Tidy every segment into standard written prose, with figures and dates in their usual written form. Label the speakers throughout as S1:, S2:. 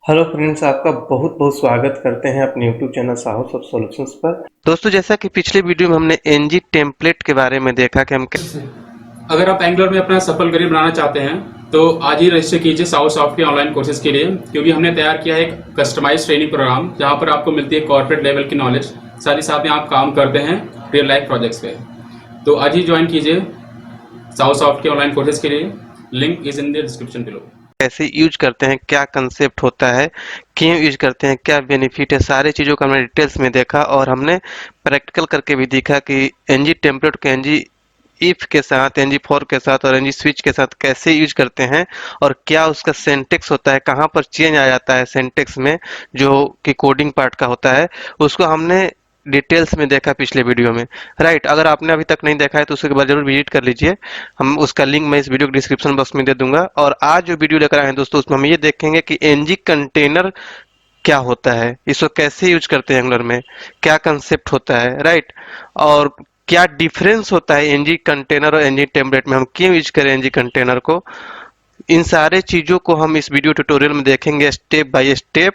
S1: Hello friends, आपका बहुत बहुत स्वागत करते हैं अपने यूट्यूब चैनल साहू सब सॉल्यूशंस पर। दोस्तों, जैसा कि पिछले वीडियो में हमने एनजी टेम्पलेट के बारे में देखा कि हम
S2: अगर आप एंगुलर में अपना सफल करियर बनाना चाहते हैं तो आज ही रजिस्टर कीजिए साउथ सॉफ्ट के ऑनलाइन कोर्सेज के लिए, क्योंकि हमने तैयार किया है एक कस्टमाइज ट्रेनिंग प्रोग्राम जहां पर आपको मिलती है कॉर्पोरेट लेवल की नॉलेज, साथ ही साथ में आप काम करते हैं रियल लाइफ प्रोजेक्ट्स पे। तो आज ही ज्वाइन कीजिए साउथ सॉफ्ट के ऑनलाइन कोर्सेज के लिए। Link is in the description below.
S1: कैसे यूज करते हैं, क्या कंसेप्ट होता है, क्यों यूज करते हैं, क्या बेनिफिट है, सारे चीज़ों को हमने डिटेल्स में देखा और हमने प्रैक्टिकल करके भी देखा कि एनजी टेम्पलेट को एनजी इफ के साथ, एनजी फोर के साथ और एनजी स्विच के साथ कैसे यूज करते हैं और क्या उसका सिंटेक्स होता है, कहाँ पर चेंज आ जाता है सिंटेक्स में जो कि कोडिंग पार्ट का होता है, उसको हमने डिटेल्स में देखा पिछले वीडियो में। राइट, अगर आपने अभी तक नहीं देखा है तो उसके बाद जरूर विजिट कर लीजिए। हम उसका लिंक मैं इस वीडियो के डिस्क्रिप्शन बॉक्स में दे दूंगा। और आज जो वीडियो लेकर आए हैं दोस्तों, उसमें हम ये देखेंगे कि एनजी कंटेनर क्या होता है, इसको कैसे यूज करते हैं एंगुलर में, क्या कंसेप्ट होता है, राइट, और क्या डिफरेंस होता है एनजी कंटेनर और एनजी टेम्पलेट में, हम क्यों यूज करें एनजी कंटेनर को। इन सारे चीज़ों को हम इस वीडियो ट्यूटोरियल में देखेंगे स्टेप बाय स्टेप,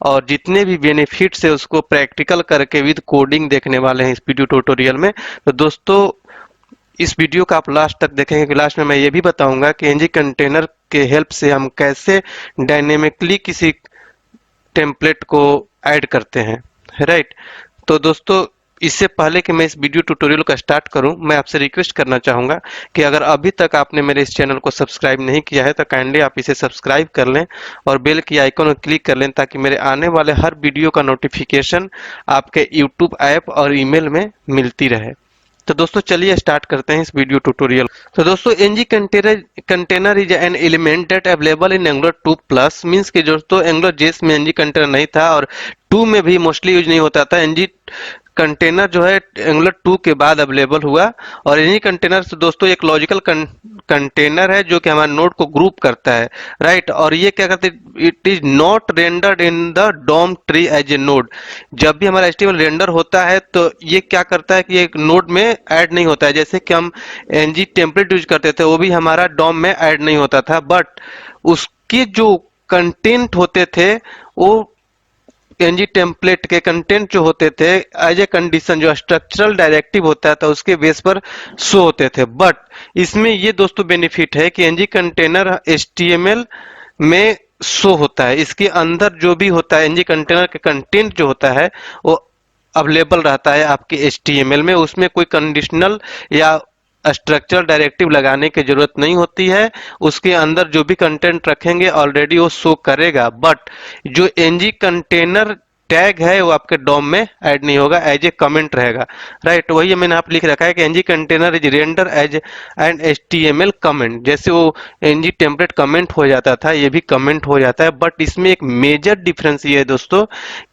S1: और जितने भी बेनिफिट्स है उसको प्रैक्टिकल करके विद कोडिंग देखने वाले हैं इस वीडियो ट्यूटोरियल में। तो दोस्तों, इस वीडियो का आप लास्ट तक देखेंगे कि लास्ट में मैं ये भी बताऊंगा कि एनजी कंटेनर के हेल्प से हम कैसे डायनेमिकली किसी टेम्पलेट को ऐड करते हैं। राइट, तो दोस्तों, इससे पहले कि मैं इस वीडियो ट्यूटोरियल का स्टार्ट करूं, मैं आपसे रिक्वेस्ट करना चाहूंगा कि अगर अभी तक आपने मेरे इस चैनल को सब्सक्राइब नहीं किया है तो काइंडली आप इसे सब्सक्राइब कर लें और बेल की आइकन पर क्लिक कर लें, ताकि मेरे आने वाले हर वीडियो का नोटिफिकेशन आपके यूट्यूब ऐप और ईमेल में मिलती रहे। तो दोस्तों, चलिए स्टार्ट करते हैं इस वीडियो ट्यूटोरियल। तो दोस्तों, NG container is an element that available in Angular 2 plus. Means कि दोस्तों, एंगुलर जेएस में एनजी कंटेनर नहीं था और 2 में भी मोस्टली यूज नहीं होता था। एनजी कंटेनर जो है एंगुलर 2 के बाद अवेलेबल हुआ। और एनजी कंटेनर से दोस्तों एक लॉजिकल कंटेनर है जो कि हमारे नोड को ग्रुप करता है। राइट, और ये क्या करते हैं, it is not rendered in the DOM tree as a node. जब भी हमारा एचटीएमएल रेंडर होता है तो ये क्या करता है कि एक नोड में ऐड नहीं होता है। जैसे कि हम एनजी टेम्पलेट यूज करते थे, वो भी हमारा डॉम में ऐड नहीं होता था, बट उसके जो कंटेंट होते थे वो एनजी टेम्पलेट के कंटेंट जो होते थे एज ए कंडीशन, जो स्ट्रक्चरल डायरेक्टिव होता था उसके बेस पर शो होते थे। बट इसमें ये दोस्तों बेनिफिट है कि एनजी कंटेनर एचटीएमएल में शो होता है, इसके अंदर जो भी होता है एनजी कंटेनर के कंटेंट जो होता है वो अवेलेबल रहता है आपके एचटीएमएल में। उसमें कोई कंडीशनल या स्ट्रक्चरल डायरेक्टिव लगाने की जरूरत नहीं होती है। उसके अंदर जो भी कंटेंट रखेंगे ऑलरेडी वो शो करेगा, बट जो एनजी कंटेनर टैग है वो आपके डॉम में ऐड नहीं होगा, एज ए कमेंट रहेगा। राइट, वही मैंने आप लिख रखा है कि NG container is render as an HTML comment. जैसे वो एनजी टेम्पलेट कमेंट हो जाता था, ये भी कमेंट हो जाता है, बट इसमें एक मेजर डिफरेंस ये है दोस्तों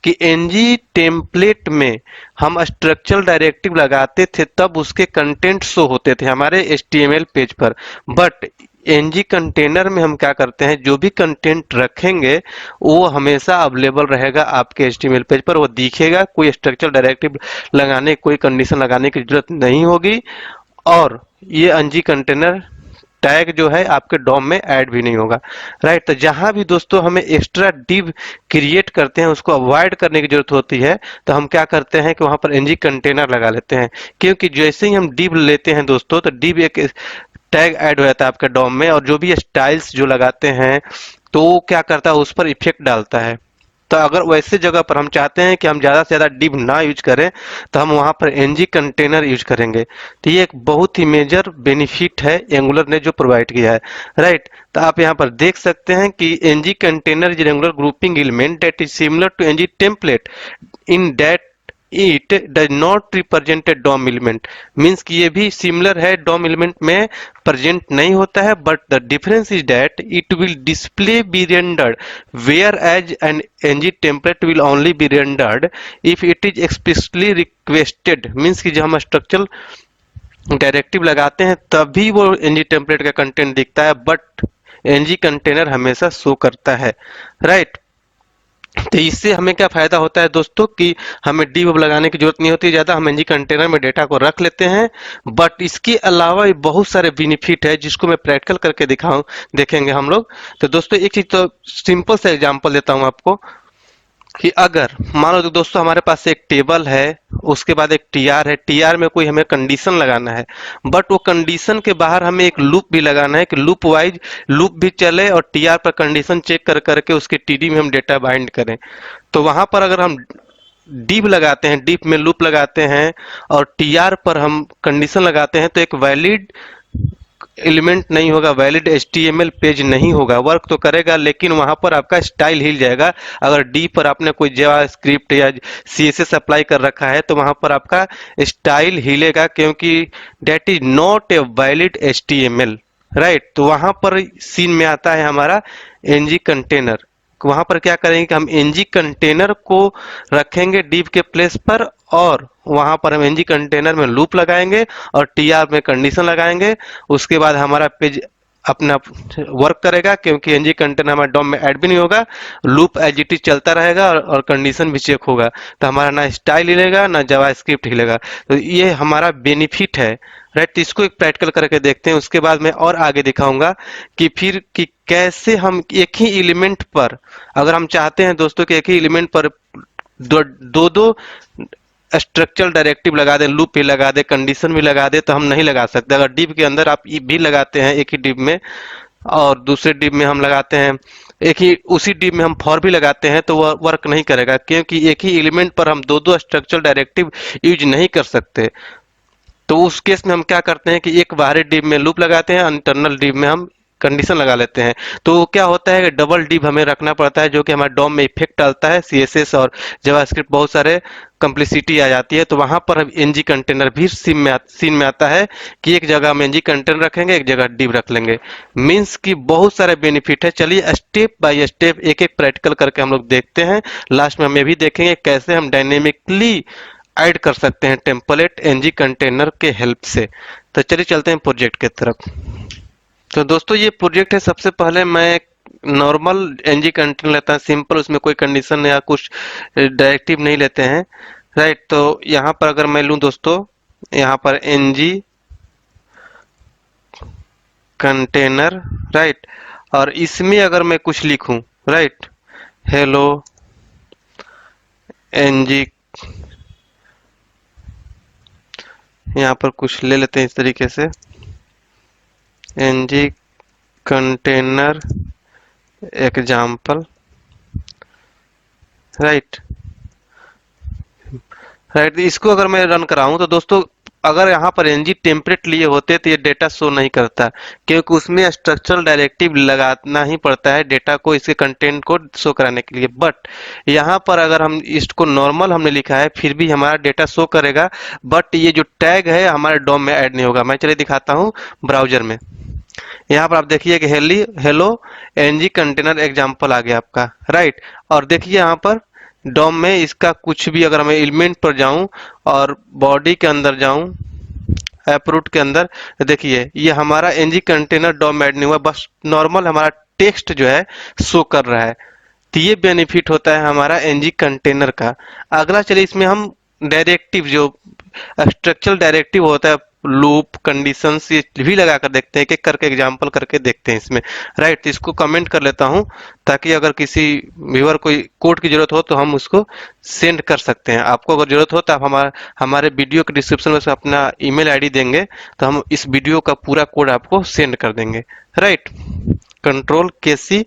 S1: कि एनजी टेम्पलेट में हम स्ट्रक्चरल डायरेक्टिव लगाते थे तब उसके कंटेंट शो होते थे हमारे एचटीएमएल पेज पर। बट एनजी कंटेनर में हम क्या करते हैं, जो भी कंटेंट रखेंगे वो हमेशा अवेलेबल रहेगा आपके एचटीएमएल पेज पर, वो दिखेगा, कोई स्ट्रक्चरल डायरेक्टिव लगाने, कोई कंडीशन लगाने की जरूरत नहीं होगी। और ये एनजी कंटेनर टैग जो है आपके डॉम में ऐड भी नहीं होगा। राइट, तो जहां भी दोस्तों हमें एक्स्ट्रा डिव क्रिएट करते हैं उसको अवॉइड करने की जरूरत होती है, तो हम क्या करते हैं कि वहां पर एनजी कंटेनर लगा लेते हैं। क्योंकि जैसे ही हम डिव लेते हैं दोस्तों, तो डिव एक टैग ऐड हो जाता है आपके डॉम में, और जो भी स्टाइल्स जो लगाते हैं तो वो क्या करता है, उस पर इफेक्ट डालता है। तो अगर वैसे जगह पर हम चाहते हैं कि हम ज़्यादा से ज़्यादा डिव ना यूज करें, तो हम वहाँ पर एनजी कंटेनर यूज करेंगे। तो ये एक बहुत ही मेजर बेनिफिट है एंगुलर ने जो प्रोवाइड किया है। राइट, तो आप यहाँ पर देख सकते हैं कि NG container is Angular grouping element that is similar to NG template in that it does not represent a DOM element. Means कि ये भी सिमिलर है, डॉम एलिमेंट में प्रेजेंट नहीं होता है, but the difference is that it will display be rendered where as an NG template will only be rendered if it is explicitly requested. Means कि जब हम स्ट्रक्चरल डायरेक्टिव लगाते हैं तभी वो एनजी टेम्पलेट का कंटेंट दिखता है, बट एनजी कंटेनर हमेशा शो करता है। राइट, तो इससे हमें क्या फ़ायदा होता है दोस्तों कि हमें डीबग लगाने की ज़रूरत नहीं होती ज़्यादा, हम एनजी कंटेनर में डेटा को रख लेते हैं। बट इसके अलावा भी बहुत सारे बेनिफिट है जिसको मैं प्रैक्टिकल करके दिखाऊं देखेंगे हम लोग। तो दोस्तों एक चीज़ तो सिंपल सा एग्जांपल देता हूं आपको कि अगर मान लो तो दोस्तों हमारे पास एक टेबल है, उसके बाद एक टीआर है, टीआर में कोई हमें कंडीशन लगाना है, बट वो कंडीशन के बाहर हमें एक लूप भी लगाना है कि लूप वाइज लूप भी चले और टीआर पर कंडीशन चेक कर करके उसके टीडी में हम डेटा बाइंड करें। तो वहां पर अगर हम डीप लगाते हैं, डीप में लूप लगाते हैं और टीआर पर हम कंडीशन लगाते हैं तो एक वैलिड एलिमेंट नहीं होगा, वैलिड एचटीएमएल पेज नहीं होगा, वर्क तो करेगा लेकिन वहां पर आपका स्टाइल हिल जाएगा। अगर डी पर आपने कोई जावास्क्रिप्ट या सीएसएस अप्लाई कर रखा है तो वहां पर आपका स्टाइल हिलेगा क्योंकि that is not a valid HTML, right. तो वहां पर सीन में आता है हमारा एनजी कंटेनर। वहां पर क्या करेंगे कि हम एनजी कंटेनर को रखेंगे डिव के प्लेस पर और वहां पर हम एनजी कंटेनर में लूप लगाएंगे और टीआर में कंडीशन लगाएंगे। उसके बाद हमारा पेज अपना वर्क करेगा क्योंकि एनजी कंटेनर हमारे डॉम में ऐड भी नहीं होगा, लूप एज इट इज चलता रहेगा और कंडीशन भी चेक होगा। तो हमारा ना स्टाइल हिलेगा ना जावास्क्रिप्ट हिलेगा। तो ये हमारा बेनिफिट है, राइट। तो इसको एक प्रैक्टिकल करके देखते हैं, उसके बाद मैं और आगे दिखाऊंगा कि फिर कि कैसे हम एक ही एलिमेंट पर, अगर हम चाहते हैं दोस्तों कि एक ही एलिमेंट पर दो दो, दो स्ट्रक्चरल डायरेक्टिव लगा दें, लूप भी लगा दे, कंडीशन भी लगा दे, तो हम नहीं लगा सकते। अगर डिव के अंदर आप भी लगाते हैं एक ही डिव में और दूसरे डिव में हम लगाते हैं, एक ही उसी डिव में हम फॉर भी लगाते हैं तो वह वर्क नहीं करेगा क्योंकि एक ही एलिमेंट पर हम दो दो स्ट्रक्चरल डायरेक्टिव यूज नहीं कर सकते। तो उस केस में हम क्या करते हैं कि एक बाहरी डिव में लूप लगाते हैं, इंटरनल डिव में हम कंडीशन लगा लेते हैं। तो क्या होता है कि डबल डिव हमें रखना पड़ता है जो कि हमारे डॉम में इफेक्ट डालता है, सीएसएस और जावास्क्रिप्ट बहुत सारे कंप्लिसिटी आ जाती है। तो वहां पर हम एनजी कंटेनर भी सीन में आता है कि एक जगह हम एनजी कंटेनर रखेंगे, एक जगह डिव रख लेंगे। मीन्स की बहुत सारे बेनिफिट है। चलिए स्टेप बाय स्टेप एक एक प्रैक्टिकल करके हम लोग देखते हैं। लास्ट में हम ये भी देखेंगे कैसे हम डायनेमिकली ऐड कर सकते हैं टेम्पलेट एनजी कंटेनर के हेल्प से। तो चलिए चलते हैं प्रोजेक्ट की तरफ। तो दोस्तों ये प्रोजेक्ट है। सबसे पहले मैं नॉर्मल एनजी कंटेनर लेता है, सिंपल, उसमें कोई कंडीशन या कुछ डायरेक्टिव नहीं लेते हैं, राइट। तो यहाँ पर अगर मैं लूँ दोस्तों, यहाँ पर एनजी कंटेनर, राइट, और इसमें अगर मैं कुछ लिखूं, राइट, हेलो एनजी, यहाँ पर कुछ ले लेते हैं इस तरीके से, NG container example, right, right. इसको अगर मैं रन कराऊं तो दोस्तों अगर यहाँ पर एनजी टेम्पलेट लिए होते तो ये डेटा शो नहीं करता क्योंकि उसमें स्ट्रक्चरल डायरेक्टिव लगाना ही पड़ता है डेटा को, इसके कंटेंट को शो कराने के लिए। बट यहाँ पर अगर हम इसको नॉर्मल हमने लिखा है फिर भी हमारा डेटा शो करेगा, बट ये जो टैग है हमारे डॉम में ऐड नहीं होगा। मैं चलिए दिखाता हूँ ब्राउजर में। यहाँ पर आप देखिए कि हेलो एनजी कंटेनर एग्जाम्पल आ गया आपका, राइट। और देखिए यहाँ पर डॉम में इसका कुछ भी, अगर मैं एलिमेंट पर जाऊं और बॉडी के अंदर जाऊं, ऐप रूट के अंदर, तो देखिए ये हमारा एनजी कंटेनर डॉम ऐड नहीं हुआ, बस नॉर्मल हमारा टेक्स्ट जो है शो कर रहा है। तो ये बेनिफिट होता है हमारा एनजी कंटेनर का। अगला चलिए इसमें हम डायरेक्टिव जो स्ट्रक्चरल डायरेक्टिव होता है, लूप, कंडीशंस, ये भी लगा कर देखते हैं, एक एक करके एग्जांपल करके देखते हैं इसमें, राइट। तो इसको कमेंट कर लेता हूं ताकि अगर किसी व्यूअर को कोड की जरूरत हो तो हम उसको सेंड कर सकते हैं। आपको अगर जरूरत हो तो आप हमारे वीडियो के डिस्क्रिप्शन में से अपना ईमेल आईडी देंगे तो हम इस वीडियो का पूरा कोड आपको सेंड कर देंगे, राइट। कंट्रोल के सी।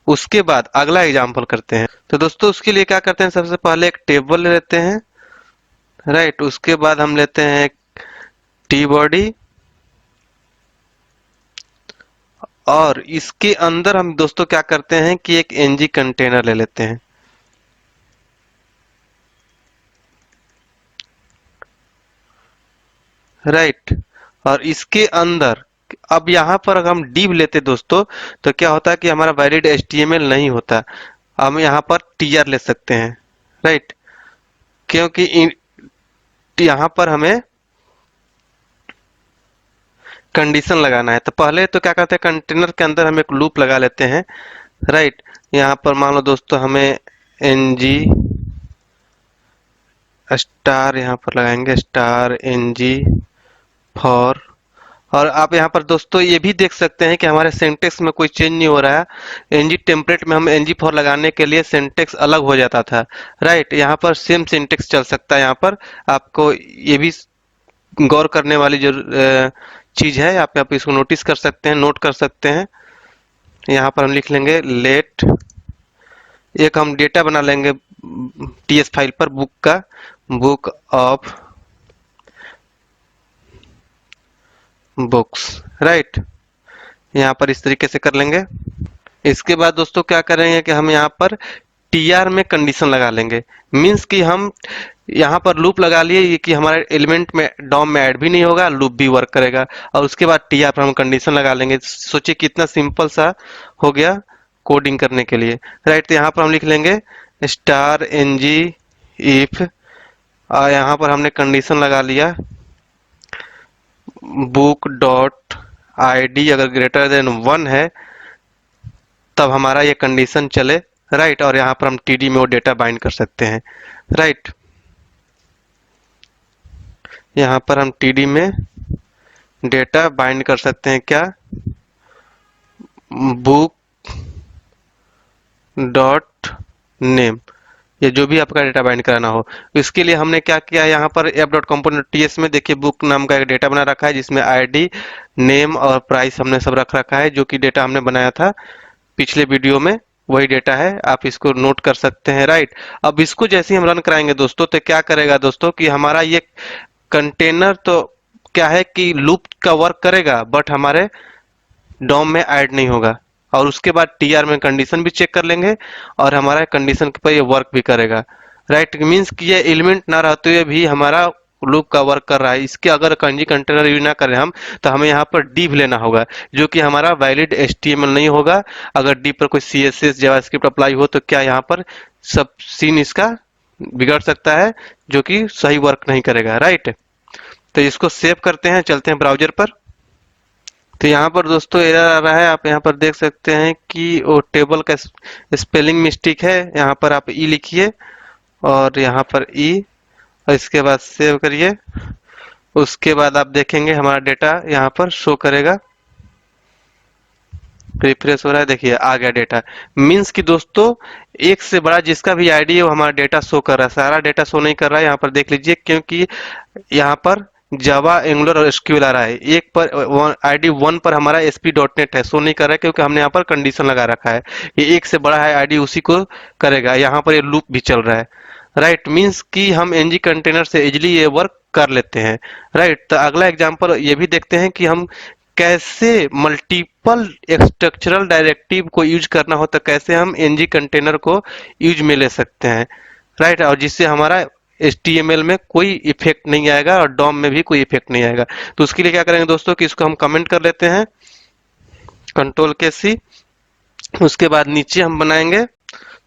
S1: उसके बाद अगला एग्जाम्पल करते हैं। तो दोस्तों उसके लिए क्या करते हैं, सबसे पहले एक टेबल ले लेते हैं, राइट। उसके बाद हम लेते हैं टी बॉडी और इसके अंदर हम दोस्तों क्या करते हैं कि एक एनजी कंटेनर ले लेते हैं, राइट। और इसके अंदर अब यहाँ पर अगर हम div लेते दोस्तों तो क्या होता है कि हमारा वैलिड HTML नहीं होता, हम यहाँ पर tr ले सकते हैं, राइट। क्योंकि यहाँ पर हमें कंडीशन लगाना है। तो पहले तो क्या करते हैं, कंटेनर के अंदर हम एक लूप लगा लेते हैं, राइट। यहाँ पर मान लो दोस्तों हमें एनजी स्टार, यहाँ पर लगाएंगे स्टार एनजी फॉर। और आप यहाँ पर दोस्तों ये भी देख सकते हैं कि हमारे सिंटेक्स में कोई चेंज नहीं हो रहा है। एनजी टेम्पलेट में हम एनजी फॉर लगाने के लिए सिंटेक्स अलग हो जाता था, राइट। यहाँ पर सेम सिंटेक्स चल सकता है। यहाँ पर आपको ये भी गौर करने वाली जो चीज है, आप इसको नोटिस कर सकते हैं, नोट कर सकते हैं। यहाँ पर हम लिख लेंगे लेट, एक हम डेटा बना लेंगे टीएस फाइल पर बुक का, बुक ऑफ बुक्स, राइट। यहाँ पर इस तरीके से कर लेंगे। इसके बाद दोस्तों क्या करेंगे कि हम यहाँ पर टीआर में कंडीशन लगा लेंगे। मीन्स कि हम यहाँ पर लूप लगा लिए ये कि हमारे एलिमेंट में डॉम में ऐड भी नहीं होगा, लूप भी वर्क करेगा। और उसके बाद टीआर पर हम कंडीशन लगा लेंगे। सोचिए कितना सिंपल सा हो गया कोडिंग करने के लिए, राइट। तो यहाँ पर हम लिख लेंगे स्टार एनजी इफ, और यहाँ पर हमने कंडीशन लगा लिया बुक डॉट आईडी अगर ग्रेटर देन 1 है तब हमारा ये कंडीशन चले, राइट। और यहाँ पर हम टीडी में वो डेटा बाइंड कर सकते हैं, राइट। यहाँ पर हम टीडी में डेटा बाइंड कर सकते हैं, क्या, बुक डॉट नेम, ये जो भी आपका डेटा बाइंड कराना हो। इसके लिए हमने क्या किया है, यहाँ पर एप डॉट कंपोनेंट टीएस में देखिए बुक नाम का एक डेटा बना रखा है जिसमें आईडी, नेम और प्राइस हमने सब रख रखा है, जो कि डेटा हमने बनाया था पिछले वीडियो में, वही डेटा है। आप इसको नोट कर सकते हैं, राइट। अब इसको जैसे ही हम रन कराएंगे दोस्तों तो क्या करेगा दोस्तों कि हमारा ये कंटेनर तो क्या है कि लूप का वर्क करेगा बट हमारे डॉम में ऐड नहीं होगा। और उसके बाद टीआर में कंडीशन भी चेक कर लेंगे और हमारा कंडीशन के पर ये वर्क भी करेगा, राइट। मीन्स कि ये एलिमेंट ना रहते हुए भी हमारा लूप का वर्क कर रहा है। इसके अगर कंजी कंटेनर यूज ना करें हम तो हमें यहाँ पर div लेना होगा, जो कि हमारा वैलिड एचटीएमएल नहीं होगा। अगर div पर कोई सीएसएस जावास्क्रिप्ट अप्लाई हो तो क्या यहाँ पर सब सीन इसका बिगड़ सकता है, जो कि सही वर्क नहीं करेगा, राइट। तो इसको सेव करते हैं, चलते हैं ब्राउजर पर। तो यहाँ पर दोस्तों एरर आ रहा है, आप यहाँ पर देख सकते हैं कि वो टेबल का स्पेलिंग मिस्टेक है। यहाँ पर आप ई लिखिए और यहाँ पर ई, और इसके बाद सेव करिए। उसके बाद आप देखेंगे हमारा डेटा यहाँ पर शो करेगा, रिफ्रेश हो रहा है, देखिए आ गया डेटा। मीन्स कि दोस्तों एक से बड़ा जिसका भी आईडी है वो हमारा डेटा शो कर रहा है, सारा डेटा शो नहीं कर रहा है। यहाँ पर देख लीजिए, क्योंकि यहाँ पर जावा, एंगुलर और एसक्यूएल आ रहा है। एक पर आईडी 1 पर हमारा एसपी डॉट नेट है, शो नहीं कर रहा है क्योंकि हमने यहाँ पर कंडीशन लगा रखा है। ये एक से बड़ा है आईडी उसी को करेगा। यहाँ पर ये लूप भी चल रहा है, राइट। मीन्स कि हम एनजी कंटेनर से इजिली ये वर्क कर लेते हैं, राइट। तो अगला एग्जांपल ये भी देखते हैं कि हम कैसे मल्टीपल स्ट्रक्चरल डायरेक्टिव को यूज करना हो तो कैसे हम एनजी कंटेनर को यूज में ले सकते हैं, राइट। और जिससे हमारा HTML में कोई इफेक्ट नहीं आएगा और डॉम में भी कोई इफेक्ट नहीं आएगा। तो उसके लिए क्या करेंगे दोस्तों कि इसको हम कमेंट कर लेते हैं, कंट्रोल के सी। उसके बाद नीचे हम बनाएंगे।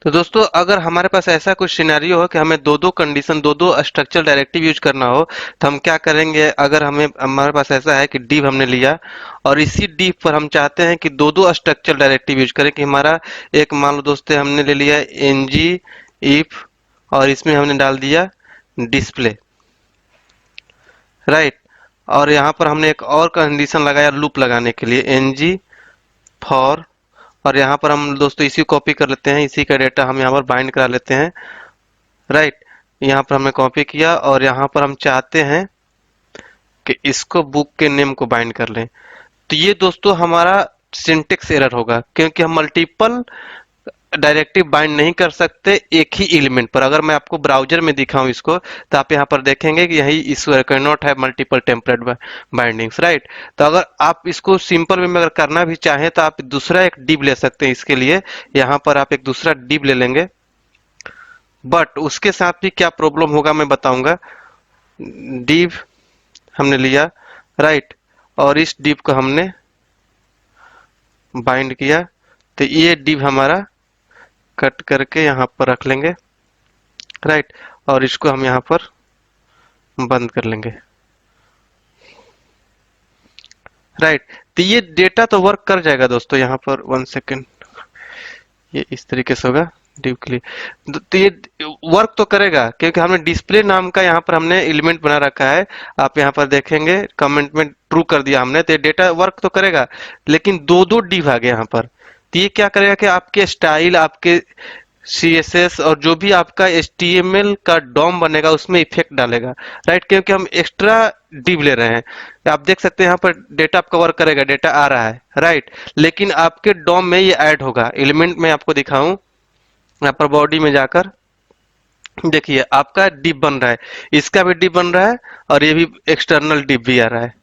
S1: तो दोस्तों अगर हमारे पास ऐसा कुछ सिनेरियो हो कि हमें दो दो कंडीशन, दो दो स्ट्रक्चरल डायरेक्टिव यूज करना हो तो हम क्या करेंगे, अगर हमारे पास ऐसा है कि div हमने लिया और इसी div पर हम चाहते हैं कि दो दो स्ट्रक्चरल डायरेक्टिव यूज करें, कि हमारा एक मान लो दोस्तों हमने ले लिया ng if और इसमें हमने डाल दिया डिस्प्ले, राइट। और यहाँ पर हमने एक और कंडीशन लगाया लूप लगाने के लिए ng फॉर, और यहाँ पर हम दोस्तों इसी कॉपी कर लेते हैं, इसी का डेटा हम यहाँ पर बाइंड करा लेते हैं, राइट। यहाँ पर हमने कॉपी किया और यहाँ पर हम चाहते हैं कि इसको बुक के नेम को बाइंड कर लें। तो ये दोस्तों हमारा सिंटेक्स एरर होगा क्योंकि हम मल्टीपल डायरेक्टिव बाइंड नहीं कर सकते एक ही एलिमेंट पर। अगर मैं आपको ब्राउजर में दिखाऊं इसको तो आप यहाँ पर देखेंगे कि यही इस can not have multiple template bindings, right. तो अगर आप इसको सिंपल वे में अगर करना भी चाहें तो आप दूसरा एक div ले सकते हैं। इसके लिए यहाँ पर आप एक दूसरा div ले लेंगे, बट उसके साथ भी क्या प्रॉब्लम होगा मैं बताऊंगा। div हमने लिया, राइट, और इस div को हमने बाइंड किया तो ये div हमारा कट करके यहाँ पर रख लेंगे, राइट। और इसको हम यहाँ पर बंद कर लेंगे, राइट। तो ये डेटा तो वर्क कर जाएगा दोस्तों। यहाँ पर 1 सेकेंड, ये इस तरीके से होगा, डिव के लिए। तो ये वर्क तो करेगा क्योंकि हमने डिस्प्ले नाम का यहाँ पर हमने एलिमेंट बना रखा है। आप यहाँ पर देखेंगे कमेंट में ट्रू कर दिया हमने, तो ये डेटा वर्क तो करेगा, लेकिन दो दो डिव आ गए यहाँ पर। तो ये क्या करेगा कि आपके स्टाइल, आपके सीएसएस और जो भी आपका एचटीएमएल का डॉम बनेगा उसमें इफेक्ट डालेगा, राइट, क्योंकि हम एक्स्ट्रा डिव ले रहे हैं। आप देख सकते हैं यहाँ पर डेटा आपका वर्क करेगा, डेटा आ रहा है, राइट, लेकिन आपके डॉम में ये ऐड होगा। एलिमेंट में आपको दिखाऊं, यहाँ पर बॉडी में जाकर देखिए आपका डिप बन रहा है, इसका भी डिप बन रहा है और ये भी एक्सटर्नल डिप भी आ रहा है,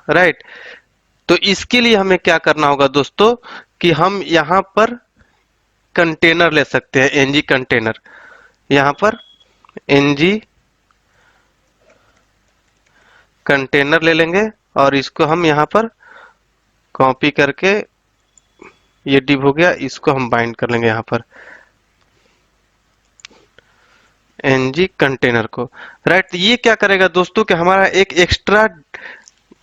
S1: राइट। तो इसके लिए हमें क्या करना होगा दोस्तों कि हम यहाँ पर कंटेनर ले सकते हैं, एनजी कंटेनर। यहाँ पर एनजी कंटेनर ले लेंगे और इसको हम यहाँ पर कॉपी करके, ये डिव हो गया, इसको हम बाइंड कर लेंगे यहाँ पर एनजी कंटेनर को, राइट। ये क्या करेगा दोस्तों कि हमारा एक एक्स्ट्रा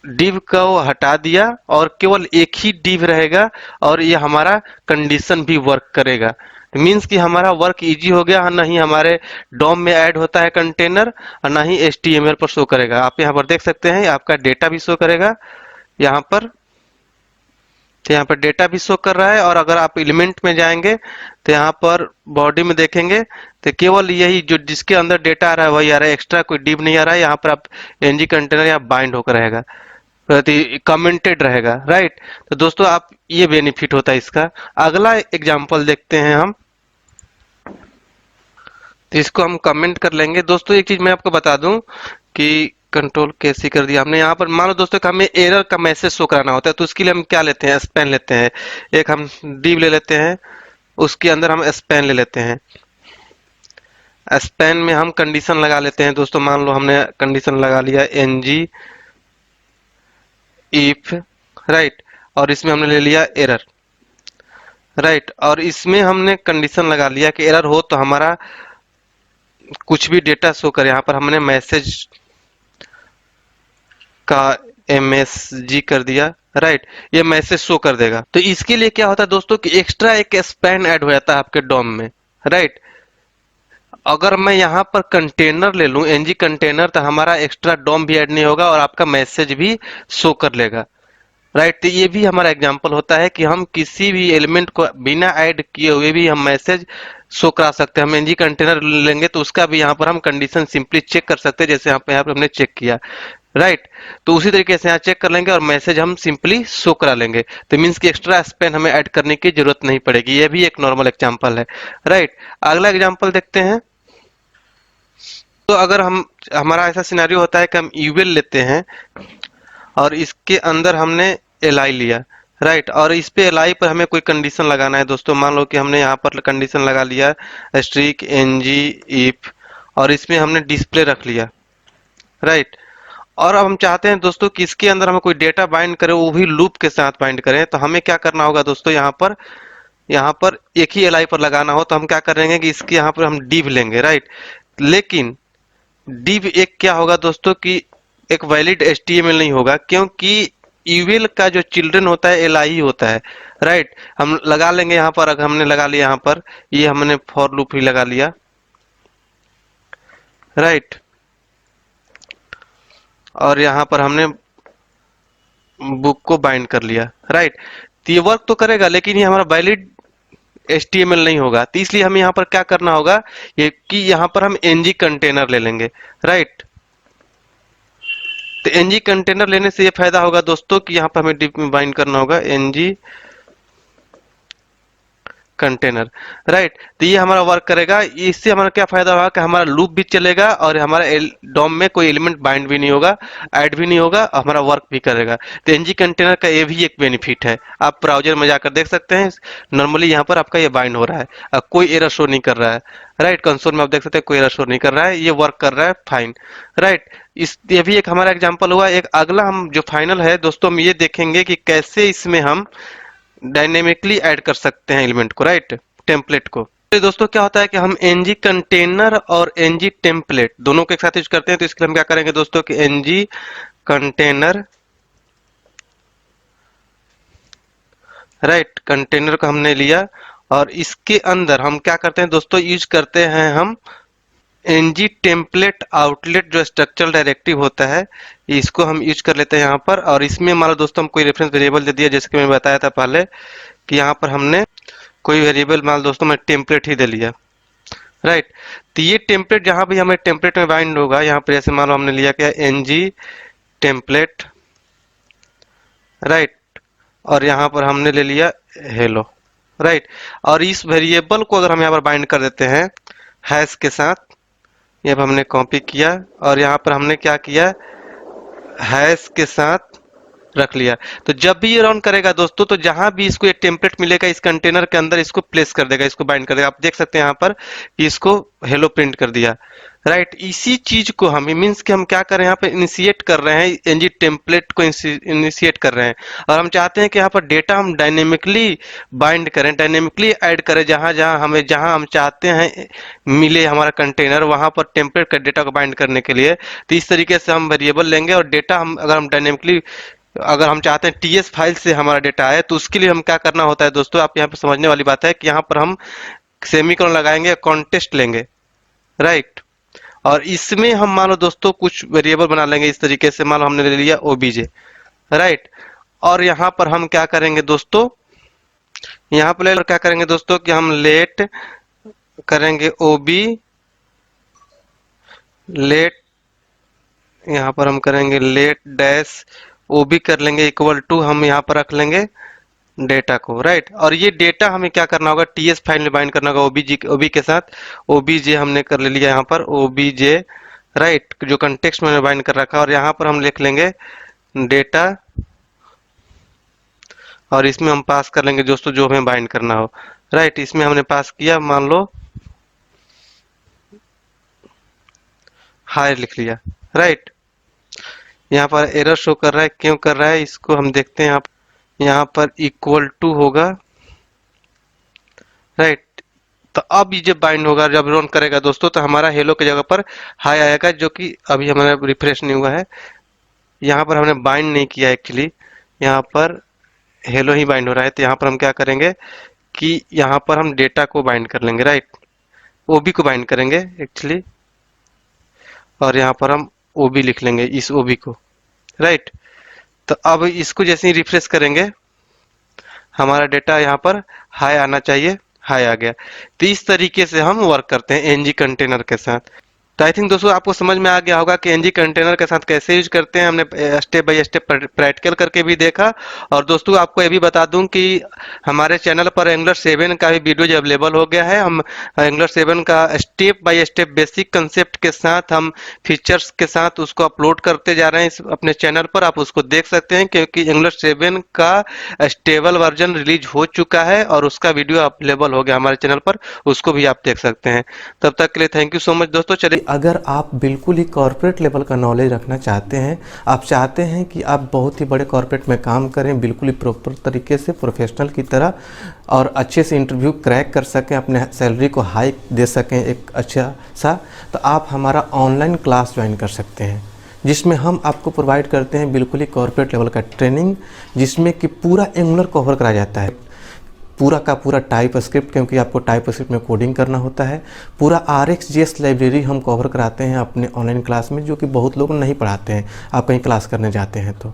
S1: डिव को हटा दिया और केवल एक ही डिव रहेगा और ये हमारा कंडीशन भी वर्क करेगा। मीन्स कि हमारा वर्क इजी हो गया, ना ही हमारे डॉम में ऐड होता है कंटेनर और ना ही एचटीएमएल पर शो करेगा। आप यहाँ पर देख सकते हैं आपका डेटा भी शो करेगा यहाँ पर, तो यहाँ पर डेटा भी शो कर रहा है। और अगर आप एलिमेंट में जाएंगे तो यहाँ पर बॉडी में देखेंगे तो केवल यही जो जिसके अंदर डेटा आ रहा है वही आ रहा है, एक्स्ट्रा कोई डिव नहीं आ रहा है। यहाँ पर आप एनजी कंटेनर यहाँ बाइंड होकर रहेगा, कमेंटेड रहेगा, राइट। तो दोस्तों आप ये बेनिफिट होता है इसका। अगला एग्जांपल देखते हैं हम, तो इसको हम कमेंट कर लेंगे। दोस्तों एक चीज मैं आपको बता दूं कि कंट्रोल कैसे कर दिया हमने, यहाँ पर मान लो दोस्तों कि हमें एरर का मैसेज शो कराना होता है, तो उसके लिए हम क्या लेते हैं, स्पैन लेते हैं। एक हम डिव ले लेते हैं, उसके अंदर हम स्पैन ले लेते हैं। स्पैन में हम कंडीशन लगा लेते हैं दोस्तों। मान लो हमने कंडीशन लगा लिया एनजी इफ, राइट, और इसमें हमने ले लिया एरर, राइट, और इसमें हमने कंडीशन लगा लिया कि एरर हो तो हमारा कुछ भी डेटा शो करे। यहाँ पर हमने मैसेज का एमएसजी कर दिया, राइट, ये मैसेज शो कर देगा। तो इसके लिए क्या होता है दोस्तों कि एक्स्ट्रा एक स्पैन ऐड हो जाता है आपके डॉम में, राइट। अगर मैं यहाँ पर कंटेनर ले लूं एनजी कंटेनर, तो हमारा एक्स्ट्रा डॉम भी ऐड नहीं होगा और आपका मैसेज भी शो कर लेगा, राइट। तो ये भी हमारा एग्जांपल होता है कि हम किसी भी एलिमेंट को बिना ऐड किए हुए भी हम मैसेज शो करा सकते हैं। हम एनजी कंटेनर लेंगे तो उसका भी यहाँ पर हम कंडीशन सिंपली चेक कर सकते हैं, जैसे यहाँ पर हमने चेक किया, राइट। तो उसी तरीके से यहाँ चेक कर लेंगे और मैसेज हम सिंपली शो करा लेंगे। तो मीन्स कि एक्स्ट्रा स्पेन हमें ऐड करने की जरूरत नहीं पड़ेगी। ये भी एक नॉर्मल एग्जांपल है, राइट। अगला एग्जांपल देखते हैं। तो अगर हम, हमारा ऐसा सिनेरियो होता है कि हम यूएल लेते हैं और इसके अंदर हमने एलआई लिया, राइट, और इस पे एलआई पर हमें कोई कंडीशन लगाना है दोस्तों। मान लो कि हमने यहाँ पर कंडीशन लगा लिया स्ट्रिक एनजी इफ और इसमें हमने डिस्प्ले रख लिया, राइट। और अब हम चाहते हैं दोस्तों कि इसके अंदर हमें कोई डेटा बाइंड करे, वो भी लूप के साथ बाइंड करें। तो हमें क्या करना होगा दोस्तों, यहाँ पर एक ही एलआई पर लगाना हो तो हम क्या करेंगे कि इसके यहाँ पर हम डिव लेंगे, राइट। लेकिन डिव एक क्या होगा दोस्तों कि एक वैलिड एचटीएमएल नहीं होगा, क्योंकि यूएल का जो चिल्ड्रन होता है एलआई होता है, राइट। हम लगा लेंगे यहाँ पर, अगर हमने लगा लिया यहाँ पर, ये हमने फॉर लूप ही लगा लिया, राइट, और यहाँ पर हमने बुक को बाइंड कर लिया, राइट। तो ये वर्क तो करेगा लेकिन ये हमारा वैलिड एचटीएमएल नहीं होगा। तो इसलिए हमें यहाँ पर क्या करना होगा, ये कि यहाँ पर हम एनजी कंटेनर ले लेंगे, राइट। तो एनजी कंटेनर लेने से ये फायदा होगा दोस्तों कि यहाँ पर हमें डिप में बाइंड करना होगा एनजी कंटेनर, राइट। तो ये हमारा वर्क करेगा। इससे हमारा क्या फायदा होगा कि हमारा लूप भी चलेगा और हमारा डॉम में कोई एलिमेंट बाइंड भी नहीं होगा, ऐड भी नहीं होगा, हमारा वर्क भी करेगा। तो एनजी कंटेनर का ये भी एक बेनिफिट है। आप ब्राउजर में जाकर देख सकते हैं, नॉर्मली यहाँ पर आपका ये बाइंड हो रहा है, कोई एरर शो नहीं कर रहा है, राइट। कंसोल में आप देख सकते हैं कोई एरर शो नहीं कर रहा है, ये वर्क कर रहा है फाइन, राइट। ये भी एक हमारा एग्जाम्पल हुआ। एक अगला हम जो फाइनल है दोस्तों, हम ये देखेंगे कि कैसे इसमें हम डायनेमिकली ऐड कर सकते हैं एलिमेंट को, राइट, टेम्पलेट को। तो दोस्तों क्या होता है कि हम एनजी कंटेनर और एनजी टेम्पलेट दोनों को एक साथ यूज करते हैं। तो इसके लिए हम क्या करेंगे दोस्तों कि एनजी कंटेनर, राइट, कंटेनर को हमने लिया और इसके अंदर हम क्या करते हैं दोस्तों, यूज करते हैं हम एनजी टेम्पलेट आउटलेट जो स्ट्रक्चरल डायरेक्टिव होता है, इसको हम यूज कर लेते हैं यहाँ पर। और इसमें मान लो दोस्तों हम कोई रेफरेंस वेरिएबल दे दिया, जैसे कि मैं बताया था पहले कि यहाँ पर हमने कोई वेरिएबल मान लो दोस्तों मैं टेम्पलेट ही दे लिया, राइट। तो ये टेम्पलेट जहाँ भी हमें टेम्पलेट में बाइंड होगा, यहाँ पर जैसे मान लो हमने लिया क्या एनजी टेम्पलेट, राइट, और यहाँ पर हमने ले लिया हेलो, राइट। और इस वेरिएबल को अगर हम यहाँ पर बाइंड कर देते हैं हैश के साथ, ये अब हमने कॉपी किया और यहाँ पर हमने क्या किया, हैश के साथ रख लिया। तो जब भी ये रन करेगा दोस्तों, तो जहां भी इसको ये टेम्पलेट मिलेगा इस कंटेनर के अंदर इसको प्लेस कर देगा, इसको बाइंड कर देगा। आप देख सकते हैं यहाँ पर कि इसको हेलो प्रिंट कर दिया, राइट। इसी चीज को हम मीन्स कि हम क्या कर रहे हैं, यहाँ पे इनिशिएट कर रहे हैं, एनजी टेम्पलेट को इनिशिएट कर रहे हैं। और हम चाहते हैं कि यहाँ पर डेटा हम डायनेमिकली बाइंड करें, डायनेमिकली ऐड करें, जहां हम चाहते हैं मिले हमारा कंटेनर, वहां पर टेम्पलेट का डेटा को बाइंड करने के लिए। तो इस तरीके से हम वेरिएबल लेंगे और डेटा हम अगर हम डायनेमिकली, अगर हम चाहते हैं टीएस फाइल से हमारा डेटा आए, तो उसके लिए हम क्या करना होता है दोस्तों, आप यहाँ पे समझने वाली बात है कि यहाँ पर हम सेमीकोलन लगाएंगे, कॉन्टेस्ट लेंगे, राइट। और इसमें हम मान लो दोस्तों कुछ वेरिएबल बना लेंगे इस तरीके से, मान लो हमने ले लिया ओबीजे, राइट। और यहाँ पर हम क्या करेंगे दोस्तों, यहाँ पर क्या करेंगे दोस्तों कि हम लेट करेंगे ओबी लेट, यहाँ पर हम करेंगे लेट डैश ओबी कर लेंगे इक्वल टू, हम यहाँ पर रख लेंगे डेटा को, राइट। और ये डेटा हमें क्या करना होगा, टीएस फाइल में बाइंड करना होगा ओबी के साथ। ओबीजे हमने कर ले लिया यहाँ पर ओबीजे, राइट, जो कंटेक्स्ट में बाइंड कर रखा है। और यहाँ पर हम लिख लेंगे डेटा और इसमें हम पास कर लेंगे दोस्तों जो हमें बाइंड करना हो, राइट। इसमें हमने पास किया, मान लो हाय लिख लिया, राइट। यहाँ पर एरर शो कर रहा है, क्यों कर रहा है इसको हम देखते हैं। यहाँ पर इक्वल टू होगा, राइट। तो अब ये जब बाइंड होगा, जब रन करेगा दोस्तों, तो हमारा हेलो की जगह पर हाई आएगा, जो कि अभी हमारा रिफ्रेश नहीं हुआ है। यहाँ पर हमने बाइंड नहीं किया एक्चुअली, यहाँ पर हेलो ही बाइंड हो रहा है। तो यहाँ पर हम क्या करेंगे कि यहाँ पर हम डेटा को बाइंड कर लेंगे, राइट, ओबी को बाइंड करेंगे एक्चुअली। और यहाँ पर हम ओबी लिख लेंगे, इस ओबी को, राइट। तो अब इसको जैसे ही रिफ्रेश करेंगे, हमारा डेटा यहाँ पर हाई आना चाहिए, हाई आ गया। तो इस तरीके से हम वर्क करते हैं एनजी कंटेनर के साथ। तो आई थिंक दोस्तों आपको समझ में आ गया होगा कि एनजी कंटेनर के साथ कैसे यूज करते हैं। हमने स्टेप बाय स्टेप प्रैक्टिकल करके भी देखा। और दोस्तों आपको ये भी बता दूं कि हमारे चैनल पर एंगुलर 7 का भी वीडियो अवेलेबल हो गया है। हम एंगुलर 7 का step by step basic concept के साथ, हम फीचर्स के साथ उसको अपलोड करते जा रहे हैं अपने चैनल पर। आप उसको देख सकते हैं क्योंकि एंगुलर 7 का स्टेबल वर्जन रिलीज हो चुका है और उसका वीडियो अवेलेबल हो गया हमारे चैनल पर, उसको भी आप देख सकते हैं। तब तक के लिए थैंक यू सो मच दोस्तों। चलिए,
S3: अगर आप बिल्कुल ही कॉर्पोरेट लेवल का नॉलेज रखना चाहते हैं, आप चाहते हैं कि आप बहुत ही बड़े कॉर्पोरेट में काम करें बिल्कुल ही प्रॉपर तरीके से, प्रोफेशनल की तरह, और अच्छे से इंटरव्यू क्रैक कर सकें, अपने सैलरी को हाइक दे सकें एक अच्छा सा, तो आप हमारा ऑनलाइन क्लास ज्वाइन कर सकते हैं, जिसमें हम आपको प्रोवाइड करते हैं बिल्कुल ही कॉर्पोरेट लेवल का ट्रेनिंग, जिसमें कि पूरा एंगुलर कवर कराया जाता है, पूरा का पूरा टाइप स्क्रिप्ट, क्योंकि आपको टाइप स्क्रिप्ट में कोडिंग करना होता है। पूरा RxJS लाइब्रेरी हम कवर कराते हैं अपने ऑनलाइन क्लास में, जो कि बहुत लोग नहीं पढ़ाते हैं। आप कहीं क्लास करने जाते हैं तो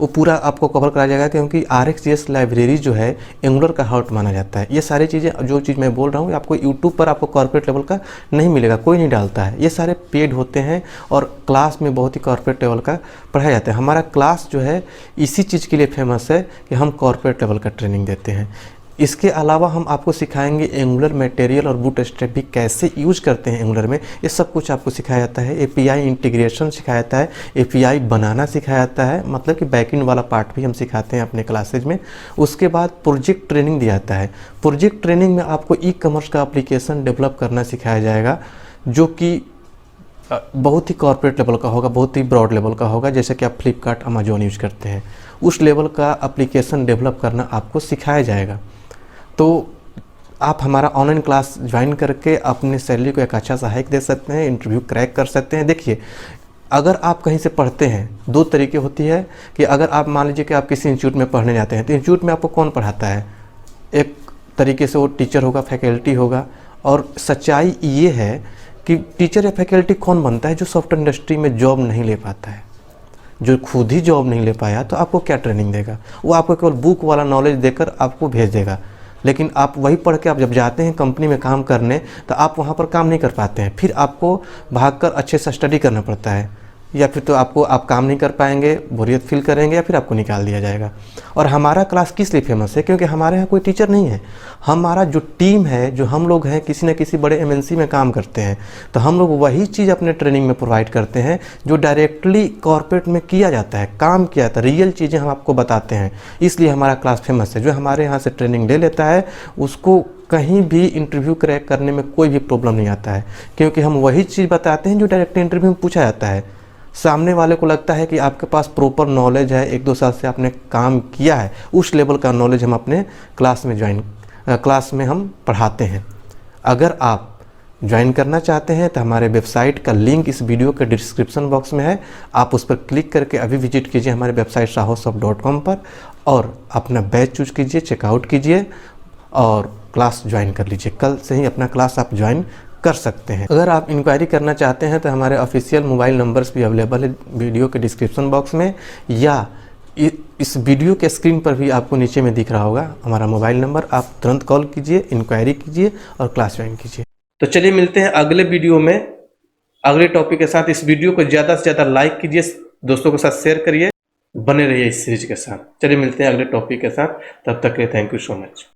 S3: वो पूरा आपको कवर कराया जाएगा, क्योंकि RxJS लाइब्रेरी जो है एंगुलर का हार्ट माना जाता है। ये सारी चीज़ें, जो चीज़ मैं बोल रहा हूँ, आपको यूट्यूब पर आपको कॉर्पोरेट लेवल का नहीं मिलेगा, कोई नहीं डालता है। ये सारे पेड होते हैं और क्लास में बहुत ही कॉर्पोरेट लेवल का पढ़ाया जाता है। हमारा क्लास जो है इसी चीज़ के लिए फेमस है कि हम कॉर्पोरेट लेवल का ट्रेनिंग देते हैं। इसके अलावा हम आपको सिखाएंगे एंगुलर मटेरियल और बूटस्ट्रैप भी कैसे यूज करते हैं एंगुलर में, ये सब कुछ आपको सिखाया जाता है। API इंटीग्रेशन सिखाया जाता है, API बनाना सिखाया जाता है, मतलब कि बैकएंड वाला पार्ट भी हम सिखाते हैं अपने क्लासेज में। उसके बाद प्रोजेक्ट ट्रेनिंग दिया जाता है। प्रोजेक्ट ट्रेनिंग में आपको ई-कॉमर्स का एप्लीकेशन डेवलप करना सिखाया जाएगा, जो कि बहुत ही कॉर्पोरेट लेवल का होगा, बहुत ही ब्रॉड लेवल का होगा। जैसे कि आप फ्लिपकार्ट, अमेजोन यूज करते हैं, उस लेवल का एप्लीकेशन डेवलप करना आपको सिखाया जाएगा। तो आप हमारा ऑनलाइन क्लास ज्वाइन करके अपने सैलरी को एक अच्छा सा हाइक दे सकते हैं, इंटरव्यू क्रैक कर सकते हैं। देखिए, अगर आप कहीं से पढ़ते हैं, दो तरीके होती है कि अगर आप मान लीजिए कि आप किसी इंस्टीट्यूट में पढ़ने जाते हैं, तो इंस्टीट्यूट में आपको कौन पढ़ाता है? एक तरीके से वो टीचर होगा, फैकल्टी होगा। और सच्चाई ये है कि टीचर या फैकल्टी कौन बनता है? जो सॉफ्टवेयर इंडस्ट्री में जॉब नहीं ले पाता है, जो खुद ही जॉब नहीं ले पाया, तो आपको क्या ट्रेनिंग देगा? वो आपको केवल बुक वाला नॉलेज देकर आपको भेज देगा। लेकिन आप वही पढ़ के आप जब जाते हैं कंपनी में काम करने, तो आप वहाँ पर काम नहीं कर पाते हैं। फिर आपको भागकर अच्छे से स्टडी करना पड़ता है, या फिर तो आप काम नहीं कर पाएंगे, बोरियत फील करेंगे, या फिर आपको निकाल दिया जाएगा। और हमारा क्लास किस लिए फेमस है? क्योंकि हमारे यहाँ कोई टीचर नहीं है। हमारा जो टीम है, जो हम लोग हैं, किसी न किसी बड़े एमएनसी में काम करते हैं, तो हम लोग वही चीज़ अपने ट्रेनिंग में प्रोवाइड करते हैं जो डायरेक्टली कॉर्पोरेट में किया जाता है, काम किया जाता है, रियल चीज़ें हम आपको बताते हैं। इसलिए हमारा क्लास फेमस है। जो हमारे यहाँ से ट्रेनिंग ले लेता है उसको कहीं भी इंटरव्यू क्रैक करने में कोई भी प्रॉब्लम नहीं आता है, क्योंकि हम वही चीज़ बताते हैं जो डायरेक्ट इंटरव्यू में पूछा जाता है। सामने वाले को लगता है कि आपके पास प्रॉपर नॉलेज है, 1-2 साल से आपने काम किया है, उस लेवल का नॉलेज हम अपने क्लास में हम पढ़ाते हैं। अगर आप ज्वाइन करना चाहते हैं तो हमारे वेबसाइट का लिंक इस वीडियो के डिस्क्रिप्शन बॉक्स में है। आप उस पर क्लिक करके अभी विजिट कीजिए हमारे वेबसाइट sahosoft.com पर, और अपना बैच चूज कीजिए, चेकआउट कीजिए और क्लास ज्वाइन कर लीजिए। कल से ही अपना क्लास आप ज्वाइन कर सकते हैं। अगर आप इंक्वायरी करना चाहते हैं तो हमारे ऑफिशियल मोबाइल नंबर्स भी अवेलेबल है वीडियो के डिस्क्रिप्शन बॉक्स में, या इस वीडियो के स्क्रीन पर भी आपको नीचे में दिख रहा होगा हमारा मोबाइल नंबर। आप तुरंत कॉल कीजिए, इंक्वायरी कीजिए और क्लास ज्वाइन कीजिए। तो चलिए मिलते हैं अगले वीडियो में अगले टॉपिक के साथ। इस वीडियो को ज़्यादा से ज़्यादा लाइक कीजिए, दोस्तों के साथ शेयर करिए, बने रहिए इस सीरीज के साथ। चलिए मिलते हैं अगले टॉपिक के साथ, तब तक के लिए थैंक यू सो मच।